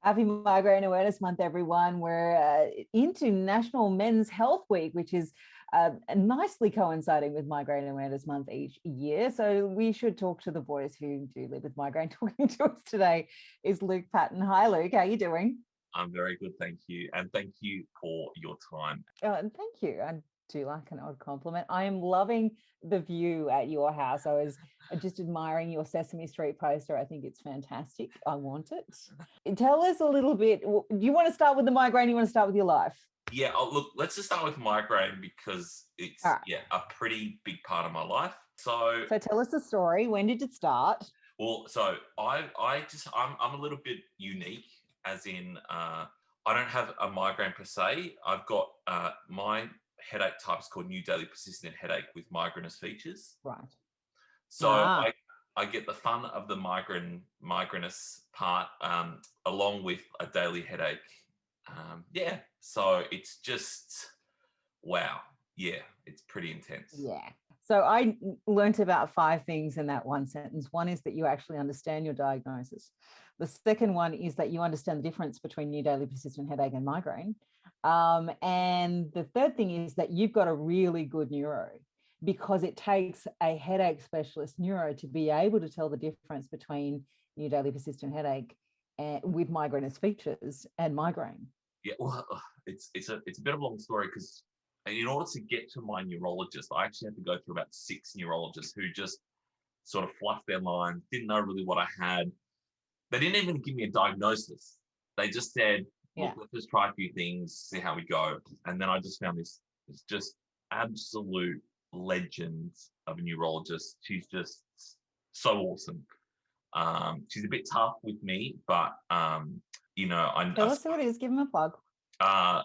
Happy Migraine Awareness Month, everyone. We're into National Men's Health Week, which is nicely coinciding with Migraine Awareness Month each year. So we should talk to the boys who do live with migraine. Talking to us today is Luke Paton. Hi, Luke. How are you doing? I'm very good, thank you. And thank you for your time. And thank you. I do like an odd compliment. I am loving the view at your house. I was just admiring your Sesame Street poster. I think it's fantastic. I want it. Tell us a little bit. Do you want to start with the migraine? You want to start with your life? Yeah, look, let's just start with migraine because it's All right. a pretty big part of my life. So tell us the story. When did it start? Well, so I'm a little bit unique, as in I don't have a migraine per se. I've got my headache type is called new daily persistent headache with migrainous features. Right. So I get the fun of the migrainous part along with a daily headache. So it's just wow. Yeah, it's pretty intense. Yeah. So I learnt about 5 things in that one sentence. One is that you actually understand your diagnosis. The second one is that you understand the difference between new daily persistent headache and migraine. And the third thing is that you've got a really good neuro, because it takes a headache specialist neuro to be able to tell the difference between new daily persistent headache and with migrainous features and migraine. Yeah, well, it's a bit of a long story because in order to get to my neurologist, I actually had to go through about 6 neurologists who just sort of fluffed their lines, didn't know really what I had. They didn't even give me a diagnosis. They just said, look, let's just try a few things, see how we go. And then I just found this just absolute legend of a neurologist. She's just so awesome. She's a bit tough with me, but Tell us who it is. Give him a plug.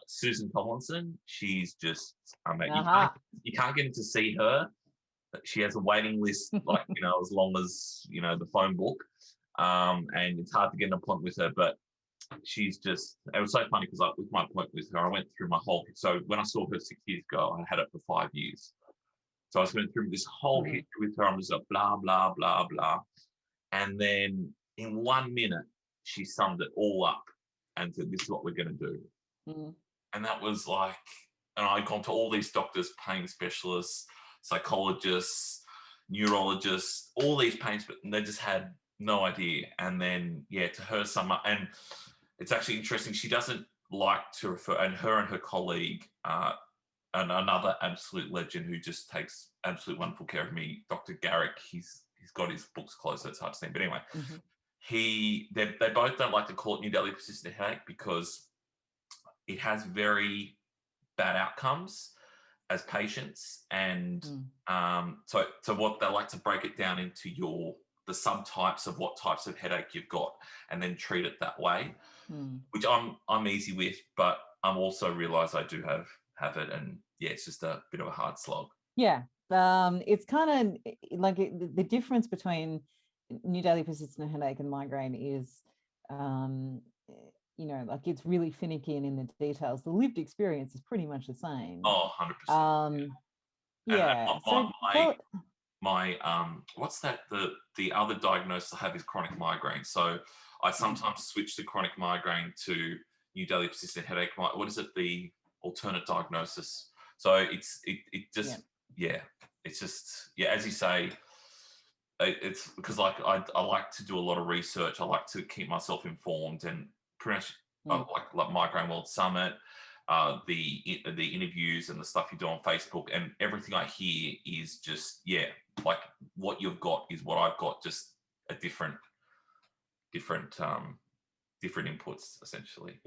Susan Tomlinson. She's just you can't get in to see her. She has a waiting list like as long as the phone book, and it's hard to get an appointment with her. But she's just, it was so funny because with my appointment with her, I went through my whole, so when I saw her 6 years ago, I had it for 5 years. So I was going through this whole history with her. I'm just like blah blah blah blah, and then in 1 minute she summed it all up and said, this is what we're going to do. And that was like, and I'd gone to all these doctors, pain specialists, psychologists, neurologists, all these pains, but they just had no idea. And then, to her sum up, and it's actually interesting, she doesn't like to refer, and her colleague, and another absolute legend who just takes absolute wonderful care of me, Dr. Garrick, he's got his books closed, so it's hard to see. But anyway, they both don't like to call it new daily persistent headache because it has very bad outcomes as patients, and so what they like to break it down into the subtypes of what types of headache you've got, and then treat it that way, which I'm easy with, but I'm also realize I do have it, and it's just a bit of a hard slog. Yeah, it's kind of like the difference between new daily persistent headache and migraine is like it's really finicky and in the details. The lived experience is pretty much the same. 100%. So my what's that, the other diagnosis I have is chronic migraine, so I sometimes switch the chronic migraine to new daily persistent headache. What is it, the alternate diagnosis? So it's just as you say, it's because like I like to do a lot of research. I like to keep myself informed, and pretty much like Migraine World Summit, the interviews and the stuff you do on Facebook, and everything I hear is just like what you've got is what I've got, just a different inputs essentially.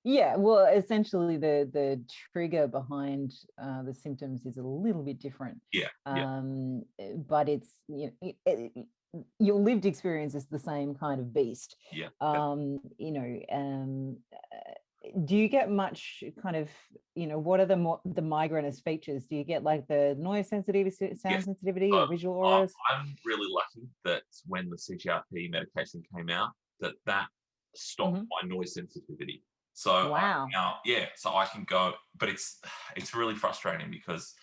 Well, essentially the trigger behind the symptoms is a little bit different. But it's your lived experience is the same kind of beast. Do you get much kind of, what are the migrainous features? Do you get like the noise sensitivity, sound sensitivity, or visual auras? I'm really lucky that when the CGRP medication came out, that stopped my noise sensitivity. So so I can go, but it's really frustrating because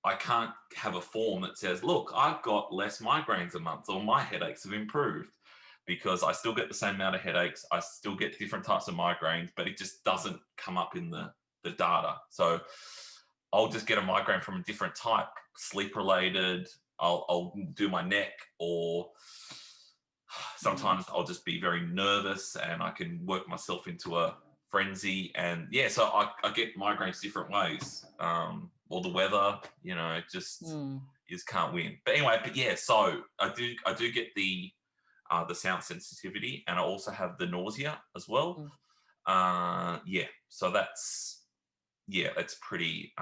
I can't have a form that says, look, I've got less migraines a month or my headaches have improved. because I still get the same amount of headaches. I still get different types of migraines, but it just doesn't come up in the data. So I'll just get a migraine from a different type, sleep related. I'll do my neck, or sometimes I'll just be very nervous and I can work myself into a frenzy. And yeah, so I get migraines different ways. Or the weather, you know, it just you just can't win. But anyway, but yeah, so I do get the sound sensitivity, and I also have the nausea as well. Yeah, so it's pretty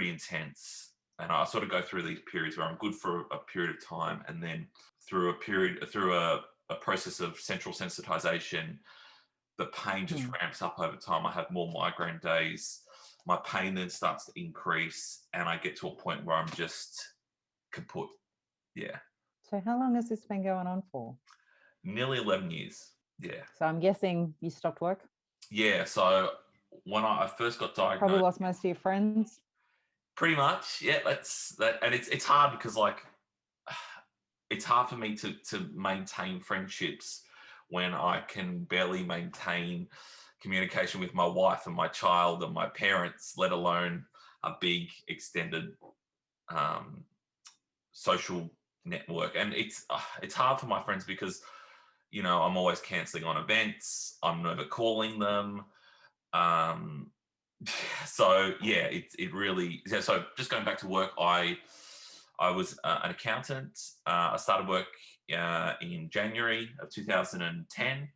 intense. And I sort of go through these periods where I'm good for a period of time, and then through a process of central sensitization, the pain just ramps up over time. I have more migraine days. My pain then starts to increase, and I get to a point where I'm just kaput. Yeah. So how long has this been going on for? Nearly 11 years. Yeah. So I'm guessing you stopped work? Yeah. So when I first got diagnosed, probably lost most of your friends. Pretty much. Yeah. And it's hard because, like, it's hard for me to maintain friendships when I can barely maintain communication with my wife and my child and my parents, let alone a big extended social network. And it's hard for my friends because, you know, I'm always canceling on events. I'm never calling them. So yeah, it really. So just going back to work, I was an accountant. I started work in January of 2010,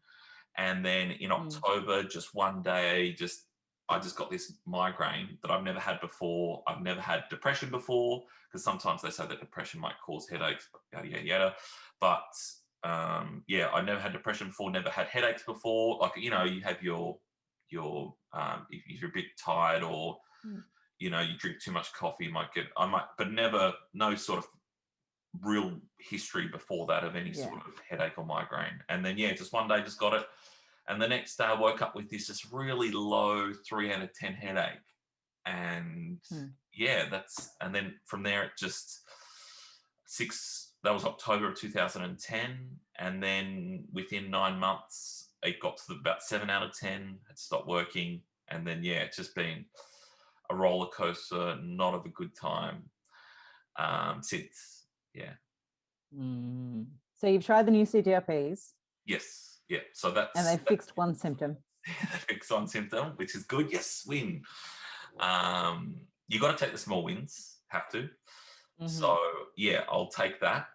and then in October, just one day, I just got this migraine that I've never had before. I've never had depression before, because sometimes they say that depression might cause headaches, yada yada yada. But yeah, I never had depression before. Never had headaches before. Like, you know, you have your if you're a bit tired, or you know, you drink too much coffee, but never, no sort of real history before that of any sort of headache or migraine. And then just one day just got it, and the next day I woke up with this just really low 3 out of 10 headache, and and then from there it just that was October of 2010, and then within 9 months it got to about 7 out of 10. It stopped working, and then it's just been a roller coaster, not of a good time since. Yeah. So you've tried the new CGRPs. Yes. Yeah. So that's, and they fixed one symptom. They fixed one symptom, which is good. Yes, win. You got to take the small wins. Have to. So yeah, I'll take that,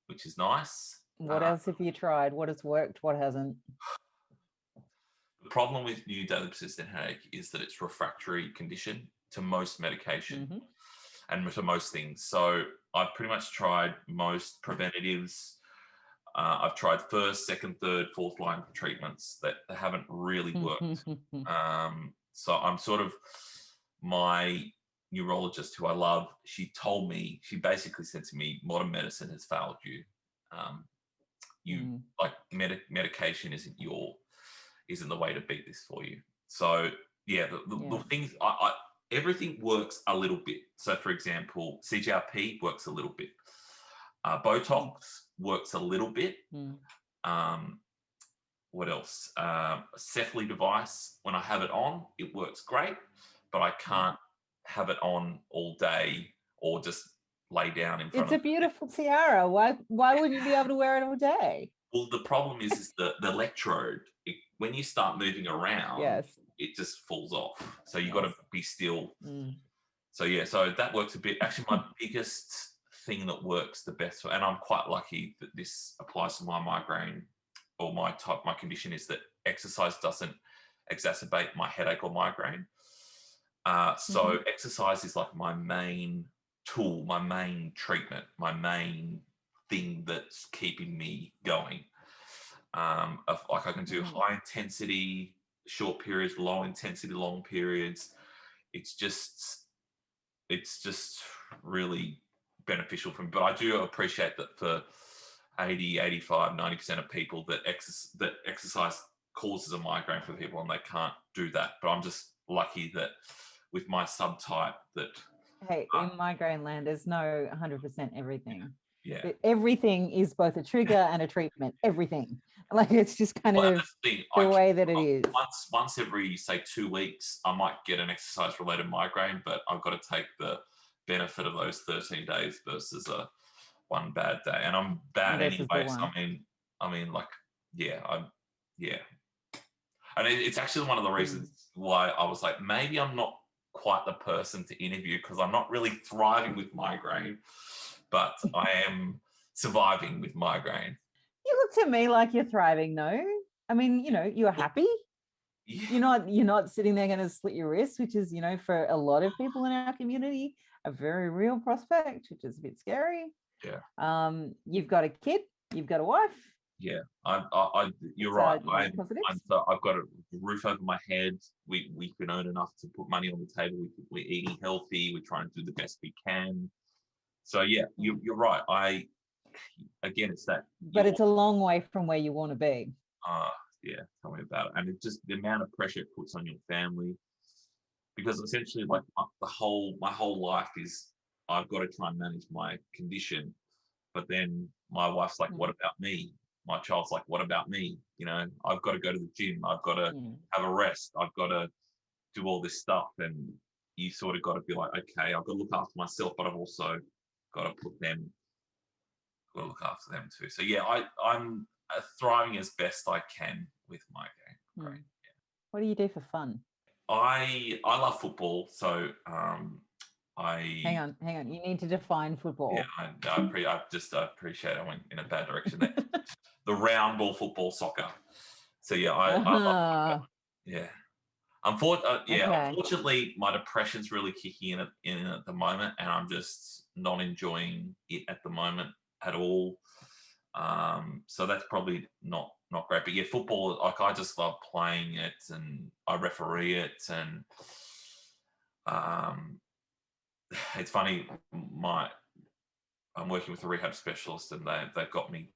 which is nice. What else have you tried? What has worked? What hasn't? The problem with new daily persistent headache is that it's refractory condition to most medication and to most things. So I've pretty much tried most preventatives. I've tried first, second, third, fourth line treatments that haven't really worked. So I'm sort of, my neurologist, who I love, she basically said to me, modern medicine has failed you. Like medication isn't the way to beat this for you. So yeah, the things, everything works a little bit. So for example, CGRP works a little bit. Botox works a little bit. What else? Cephally device, when I have it on, it works great, but I can't have it on all day or just lay down in front of it. It's a beautiful tiara. Why wouldn't you be able to wear it all day? Well, the problem is the electrode. When you start moving around, it just falls off. So you've got to be still. So yeah, so that works a bit. Actually, my biggest thing that works the best, and I'm quite lucky that this applies to my migraine or my condition, is that exercise doesn't exacerbate my headache or migraine. So exercise is like my main tool, my main treatment, my main thing that's keeping me going. Like I can do high intensity, short periods, low intensity, long periods. It's just really beneficial for me. But I do appreciate that for 80, 85, 90% of people that exercise causes a migraine for people, and they can't do that. But I'm just lucky that with my subtype that... Hey, in migraine land, there's no 100% everything. Yeah. Everything is both a trigger and a treatment. Everything. Like it's just kind of the way that it is. Once every, say, 2 weeks, I might get an exercise-related migraine, but I've got to take the benefit of those 13 days versus one bad day. And I'm bad anyway. So And it's actually one of the reasons why I was like, maybe I'm not quite the person to interview because I'm not really thriving with migraine, but I am surviving with migraine. You look to me like you're thriving, no? I mean, you're happy. Yeah. You're not sitting there going to slit your wrist, which is, for a lot of people in our community, a very real prospect, which is a bit scary. Yeah. You've got a kid, you've got a wife. Yeah, you're right. I've got a roof over my head. We can earn enough to put money on the table. We're eating healthy. We're trying to do the best we can. So yeah, you're right. Again, it's that. But it's a long way from where you want to be. Yeah, tell me about it. And it's just the amount of pressure it puts on your family, because essentially, like my whole life is I've got to try and manage my condition, but then my wife's like, "What about me?" My child's like, "What about me?" I've got to go to the gym. I've got to have a rest. I've got to do all this stuff, and you sort of got to be like, okay, I've got to look after myself, but I've also got to look after them too. So yeah, I'm thriving as best I can with migraine. Yeah. What do you do for fun? I love football, so hang on. You need to define football. Yeah, I appreciate I went in a bad direction there. The round ball football, soccer. So yeah, I love yeah. Unfortunately, my depression's really kicking in at the moment, and I'm just not enjoying it at the moment at all. So that's probably not great. But yeah, football, like I just love playing it, and I referee it, and it's funny. I'm working with a rehab specialist, and they've got me.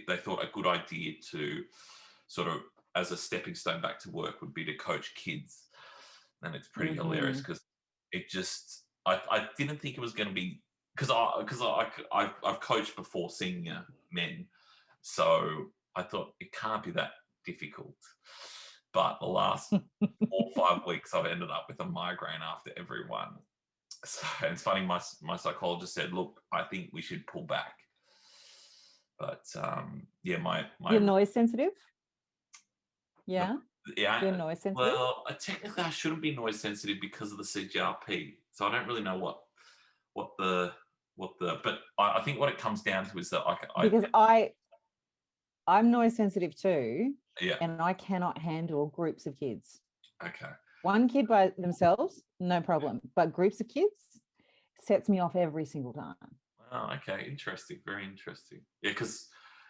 They thought a good idea to sort of, as a stepping stone back to work, would be to coach kids, and it's pretty hilarious because it just I didn't think it was going to be, because I've coached before senior men, so I thought it can't be that difficult. But the last 4 or 5 weeks, I've ended up with a migraine after every one. So it's funny. My psychologist said, "Look, I think we should pull back." But yeah, my you're noise sensitive. Yeah. Yeah, you're noise sensitive. Well, technically, I shouldn't be noise sensitive because of the CGRP. So I don't really know what the. But I think what it comes down to is that because I'm noise sensitive too. Yeah. And I cannot handle groups of kids. Okay. One kid by themselves, no problem. But groups of kids sets me off every single time. Oh, okay. Interesting. Very interesting. Yeah, because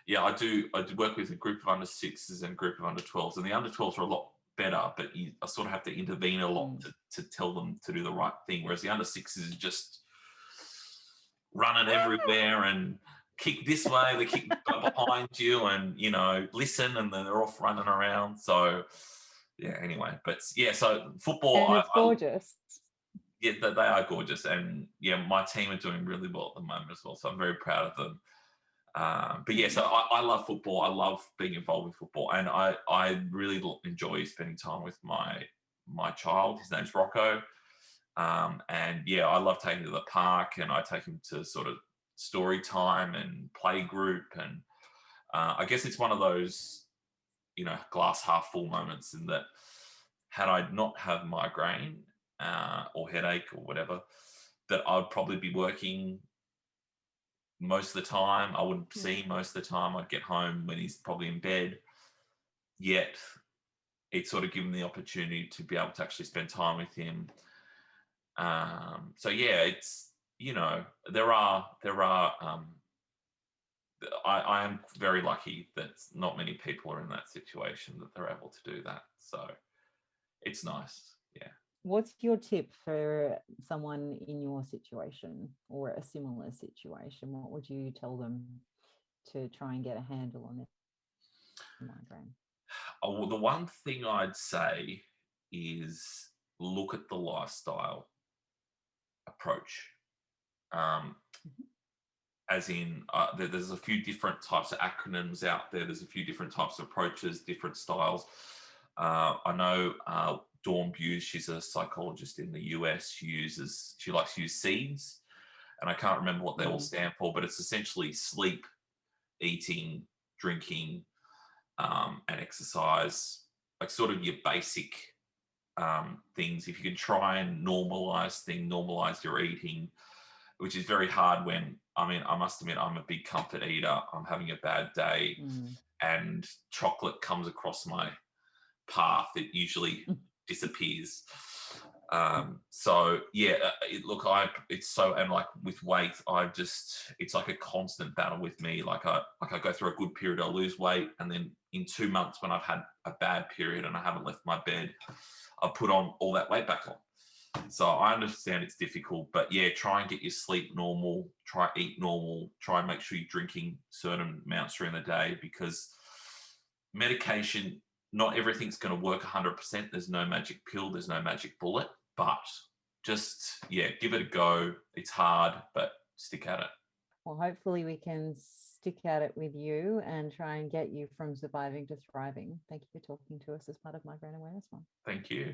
I do work with a group of under 6s and a group of under 12s, and the under 12s are a lot better, but I sort of have to intervene a lot to tell them to do the right thing, whereas the under 6s is just running everywhere and kick this way, they kick behind you, and listen, and then they're off running around. So yeah, anyway, but yeah, so football, and it's gorgeous. Yeah, they are gorgeous, and yeah, my team are doing really well at the moment as well, so I'm very proud of them. But yeah, so I love football. I love being involved with football, and I really enjoy spending time with my child. His name's Rocco, and yeah, I love taking him to the park, and I take him to sort of story time and play group, and I guess it's one of those glass half full moments, in that had I not have migraine or headache or whatever, that I'd probably be working most of the time. I wouldn't see him most of the time. I'd get home when he's probably in bed. Yet it's sort of given the opportunity to be able to actually spend time with him. So yeah, it's I am very lucky that not many people are in that situation, that they're able to do that. So it's nice. Yeah. What's your tip for someone in your situation or a similar situation? What would you tell them to try and get a handle on their migraine? Oh, well, the one thing I'd say is look at the lifestyle approach. as in there's a few different types of acronyms out there. There's a few different types of approaches, different styles. I know Dawn Buse, she's a psychologist in the US. She likes to use SEEDS, and I can't remember what they all stand for, but it's essentially sleep, eating, drinking, and exercise, like sort of your basic things. If you can try and normalize your eating, which is very hard when, I must admit, I'm a big comfort eater. I'm having a bad day and chocolate comes across my path, it usually disappears. So yeah, it's so, and like with weight, it's like a constant battle with me. Like I go through a good period, I lose weight, and then in 2 months when I've had a bad period and I haven't left my bed, I put on all that weight back on. So I understand it's difficult, but yeah, try and get your sleep normal, try eat normal, try and make sure you're drinking certain amounts during the day, because medication, not everything's going to work 100%. There's no magic pill, there's no magic bullet, but just, yeah, give it a go. It's hard, but stick at it. Well, hopefully we can stick at it with you and try and get you from surviving to thriving. Thank you for talking to us as part of Migraine Awareness Month. Thank you.